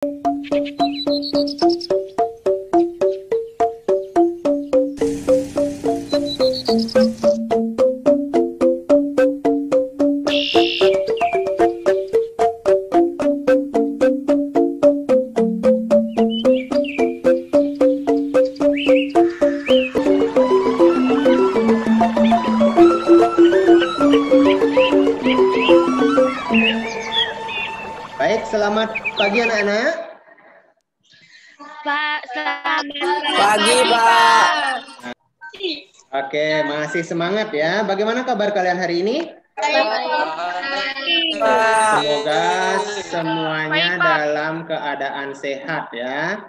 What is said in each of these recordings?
Baik, selamat pagi anak-anak. Pak, selamat Pagi, Pak. Oke, masih semangat ya. Bagaimana kabar kalian hari ini? Semoga semuanya dalam keadaan sehat ya.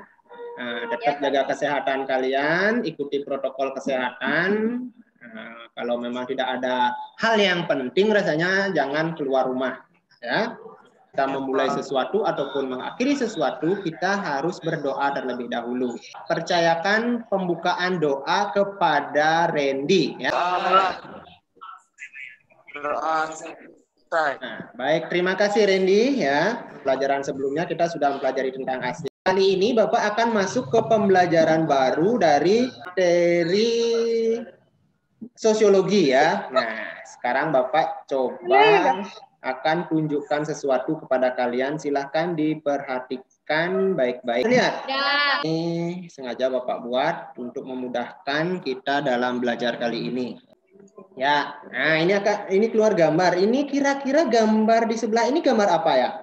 Nah, tetap jaga kesehatan kalian, ikuti protokol kesehatan. Kalau memang tidak ada hal yang penting rasanya jangan keluar rumah ya. Kita memulai sesuatu ataupun mengakhiri sesuatu, kita harus berdoa terlebih dahulu. Percayakan pembukaan doa kepada Randy ya. Nah, baik, terima kasih Randy ya. Pelajaran sebelumnya kita sudah mempelajari tentang asli. Kali ini Bapak akan masuk ke pembelajaran baru dari materi sosiologi ya. Nah, sekarang Bapak coba akan tunjukkan sesuatu kepada kalian. Silahkan diperhatikan baik-baik. Lihat. Ini sengaja Bapak buat untuk memudahkan kita dalam belajar kali ini. Ya, nah ini keluar gambar. Ini kira-kira gambar di sebelah ini gambar apa ya?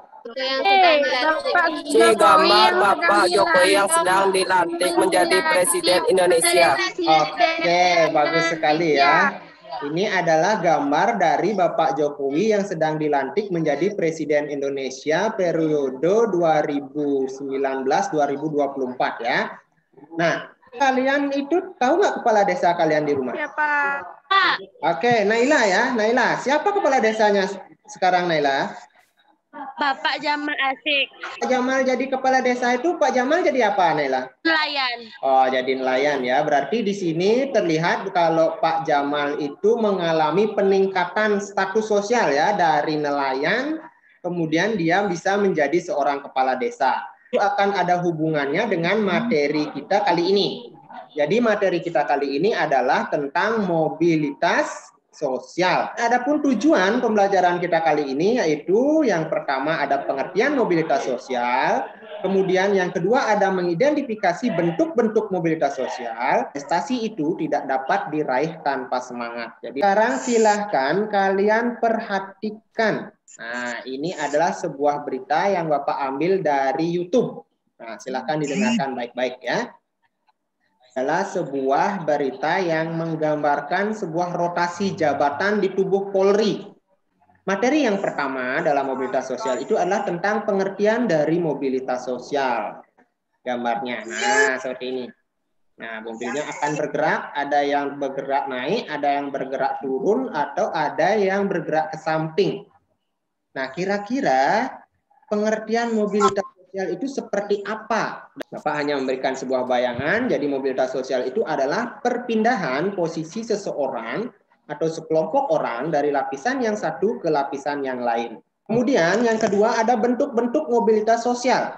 Ini gambar Bapak Jokowi yang sedang dilantik menjadi Presiden Indonesia. Oke, bagus sekali ya. Ini adalah gambar dari Bapak Jokowi yang sedang dilantik menjadi Presiden Indonesia periode 2019-2024 ya. Nah, kalian itu tahu nggak kepala desa kalian di rumah? Siapa? Oke, Naila ya. Naila, siapa kepala desanya sekarang Naila? Bapak Jamal Asik. Pak Jamal jadi kepala desa itu, Pak Jamal jadi apa, Naila? Nelayan. Oh, jadi nelayan ya. Berarti di sini terlihat kalau Pak Jamal itu mengalami peningkatan status sosial ya dari nelayan, kemudian dia bisa menjadi seorang kepala desa. Itu akan ada hubungannya dengan materi kita kali ini. Jadi materi kita kali ini adalah tentang mobilitas sosial. Adapun tujuan pembelajaran kita kali ini yaitu yang pertama ada pengertian mobilitas sosial, kemudian yang kedua ada mengidentifikasi bentuk-bentuk mobilitas sosial. Prestasi itu tidak dapat diraih tanpa semangat. Jadi sekarang silahkan kalian perhatikan. Nah, ini adalah sebuah berita yang Bapak ambil dari YouTube. Nah, silahkan didengarkan baik-baik ya. Adalah sebuah berita yang menggambarkan sebuah rotasi jabatan di tubuh Polri. Materi yang pertama dalam mobilitas sosial itu adalah tentang pengertian dari mobilitas sosial. Gambarnya, nah seperti ini. Nah, mobilnya akan bergerak, ada yang bergerak naik, ada yang bergerak turun, atau ada yang bergerak ke samping. Nah, kira-kira pengertian mobilitas sosial itu seperti apa? Bapak hanya memberikan sebuah bayangan, jadi mobilitas sosial itu adalah perpindahan posisi seseorang atau sekelompok orang dari lapisan yang satu ke lapisan yang lain. Kemudian yang kedua ada bentuk-bentuk mobilitas sosial.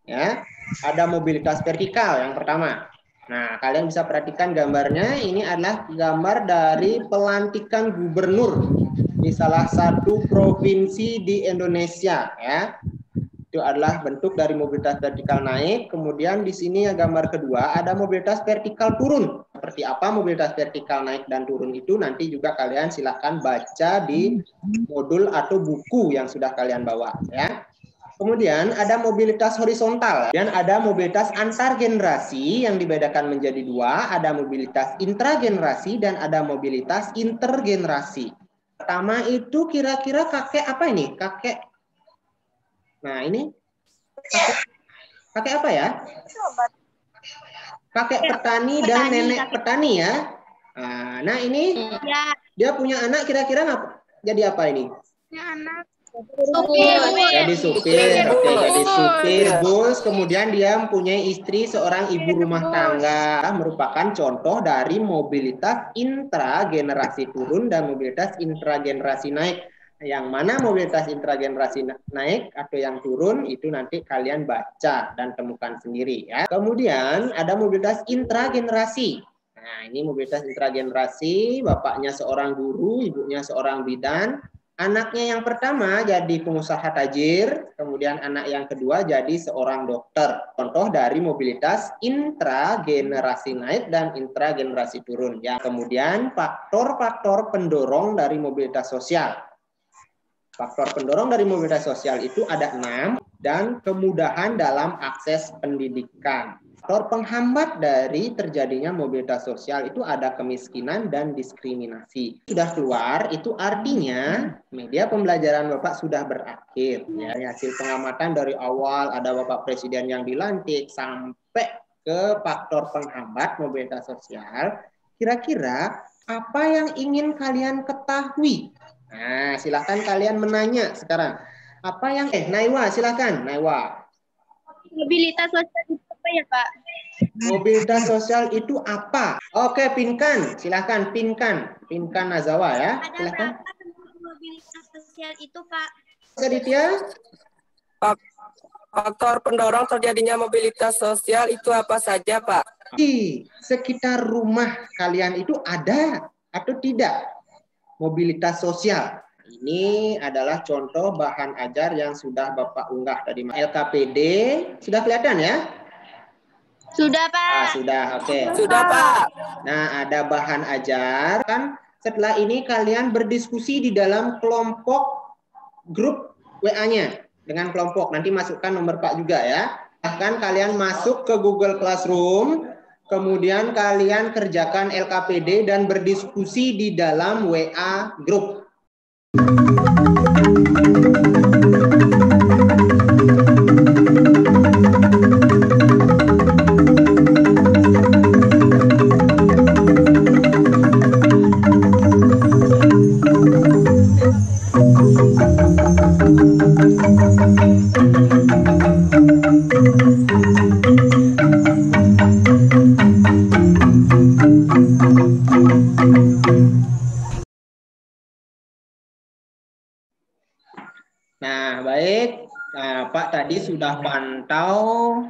Ya, ada mobilitas vertikal yang pertama. Nah, kalian bisa perhatikan gambarnya, ini adalah gambar dari pelantikan gubernur di salah satu provinsi di Indonesia ya. Itu adalah bentuk dari mobilitas vertikal naik. Kemudian di sini yang gambar kedua ada mobilitas vertikal turun. Seperti apa mobilitas vertikal naik dan turun itu nanti juga kalian silahkan baca di modul atau buku yang sudah kalian bawa ya. Kemudian ada mobilitas horizontal dan ada mobilitas antar generasi yang dibedakan menjadi dua, ada mobilitas intragenerasi dan ada mobilitas intergenerasi. Pertama itu kira-kira kakek apa ini? Kakek. Nah, ini kakek apa ya? Kakek petani dan nenek petani ya. Nah, ini dia punya anak kira-kira jadi apa ini? Anak. Jadi supir, oke, jadi supir bus. Kemudian dia mempunyai istri seorang ibu rumah tangga, merupakan contoh dari mobilitas intragenerasi turun dan mobilitas intragenerasi naik. Yang mana mobilitas intragenerasi naik atau yang turun itu nanti kalian baca dan temukan sendiri ya. Kemudian ada mobilitas intragenerasi. Nah, ini mobilitas intragenerasi, bapaknya seorang guru, ibunya seorang bidan, anaknya yang pertama jadi pengusaha tajir, kemudian anak yang kedua jadi seorang dokter. Contoh dari mobilitas intragenerasi naik dan intragenerasi turun. Yang kemudian faktor-faktor pendorong dari mobilitas sosial. Faktor pendorong dari mobilitas sosial itu ada 6 dan kemudahan dalam akses pendidikan. Faktor penghambat dari terjadinya mobilitas sosial itu ada kemiskinan dan diskriminasi. Sudah keluar, itu artinya media pembelajaran Bapak sudah berakhir. Ya, hasil pengamatan dari awal ada Bapak Presiden yang dilantik sampai ke faktor penghambat mobilitas sosial. Kira-kira apa yang ingin kalian ketahui? Nah, silakan kalian menanya sekarang. Apa yang Naiwa, silakan Naiwa. Mobilitas sosial itu apa ya, Pak? Mobilitas sosial itu apa? Oke, Pinkan, silakan Pinkan Nazawa ya. Ada Silakan. berapa mobilitas sosial itu, Pak? Aditya. Faktor pendorong terjadinya mobilitas sosial itu apa saja, Pak? Di sekitar rumah kalian itu ada atau tidak mobilitas sosial? Ini adalah contoh bahan ajar yang sudah Bapak unggah tadi. LKPD sudah kelihatan ya? Sudah, Pak. Sudah, oke. Sudah, Pak. Nah, ada bahan ajar. Kan setelah ini kalian berdiskusi di dalam kelompok grup WA-nya dengan kelompok. Nanti masukkan nomor Pak juga ya. Bahkan kalian masuk ke Google Classroom, kemudian kalian kerjakan LKPD dan berdiskusi di dalam WA grup. Nah, baik. Nah, Pak tadi sudah pantau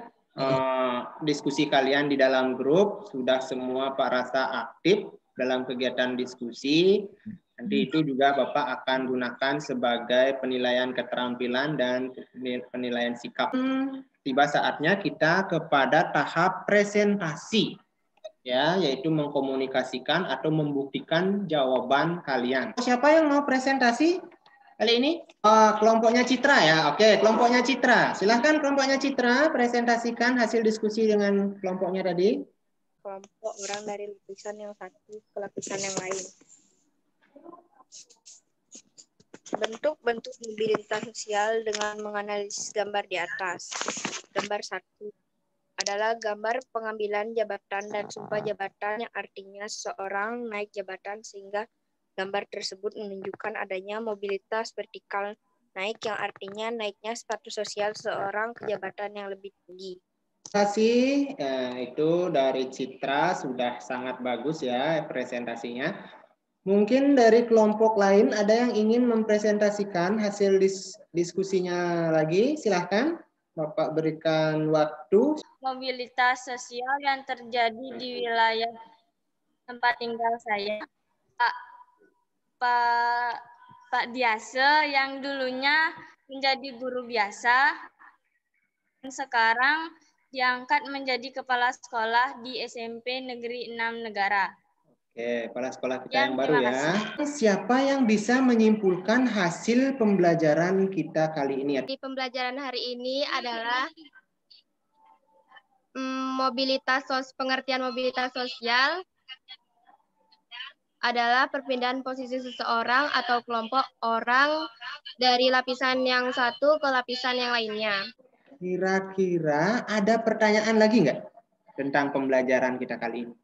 diskusi kalian di dalam grup. Sudah semua Pak rasa aktif dalam kegiatan diskusi. Nanti itu juga Bapak akan gunakan sebagai penilaian keterampilan dan penilaian sikap. Tiba saatnya kita kepada tahap presentasi. Ya, yaitu mengkomunikasikan atau membuktikan jawaban kalian. Siapa yang mau presentasi kali ini? Kelompoknya Citra ya. Oke, kelompoknya Citra. Silahkan kelompoknya Citra presentasikan hasil diskusi dengan kelompoknya tadi. Kelompok orang dari lapisan yang satu ke lapisan yang lain. Bentuk-bentuk mobilitas sosial dengan menganalisis gambar di atas. Gambar 1 adalah gambar pengambilan jabatan dan sumpah jabatan yang artinya seseorang naik jabatan sehingga gambar tersebut menunjukkan adanya mobilitas vertikal naik yang artinya naiknya status sosial seseorang ke jabatan yang lebih tinggi. Terima kasih. Itu dari Citra sudah sangat bagus ya presentasinya. Mungkin dari kelompok lain ada yang ingin mempresentasikan hasil diskusinya lagi. Silahkan Bapak berikan waktu. Mobilitas sosial yang terjadi di wilayah tempat tinggal saya. Pak Diase yang dulunya menjadi guru biasa, dan sekarang diangkat menjadi kepala sekolah di SMP Negeri 6 Negara. Oke, kepala sekolah kita yang baru ya. Siapa yang bisa menyimpulkan hasil pembelajaran kita kali ini? Di pembelajaran hari ini adalah pengertian mobilitas sosial adalah perpindahan posisi seseorang atau kelompok orang dari lapisan yang satu ke lapisan yang lainnya. Kira-kira ada pertanyaan lagi nggak tentang pembelajaran kita kali ini?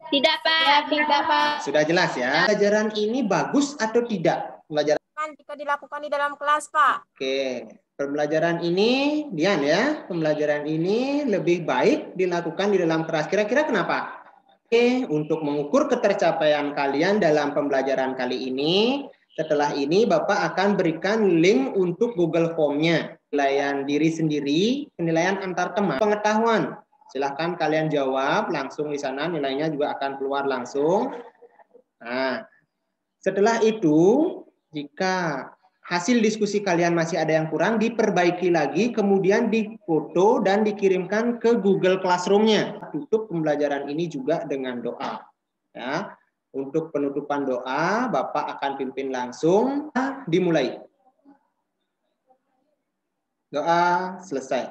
Tidak, Pak. Tidak, Pak. Sudah jelas ya. Pembelajaran ini bagus atau tidak? Pembelajaran Jika dilakukan di dalam kelas, Pak. Oke, pembelajaran ini, Dian ya, pembelajaran ini lebih baik dilakukan di dalam kelas. Kira-kira kenapa? Oke, untuk mengukur ketercapaian kalian dalam pembelajaran kali ini, Setelah ini Bapak akan berikan link untuk Google Form-nya. Penilaian diri sendiri, penilaian antar teman, pengetahuan. Silahkan kalian jawab langsung di sana, nilainya juga akan keluar langsung. Nah, setelah itu, jika hasil diskusi kalian masih ada yang kurang, diperbaiki lagi, kemudian difoto dan dikirimkan ke Google Classroom-nya. Tutup pembelajaran ini juga dengan doa. Ya. Untuk penutupan doa, Bapak akan pimpin langsung. Dimulai. Doa selesai.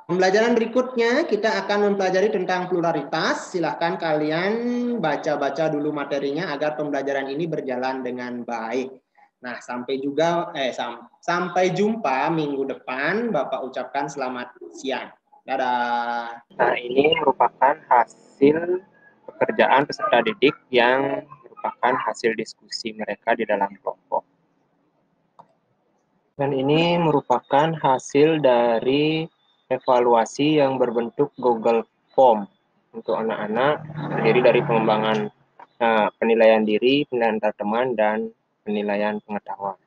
Pembelajaran berikutnya kita akan mempelajari tentang pluralitas. Silahkan kalian baca-baca dulu materinya agar pembelajaran ini berjalan dengan baik. Nah, sampai jumpa minggu depan. Bapak ucapkan selamat siang. Dadah. Nah, ini merupakan hasil pekerjaan peserta didik yang merupakan hasil diskusi mereka di dalam kelompok. Dan ini merupakan hasil dari evaluasi yang berbentuk Google Form untuk anak-anak, terdiri dari pengembangan penilaian diri, penilaian antar teman, dan penilaian pengetahuan.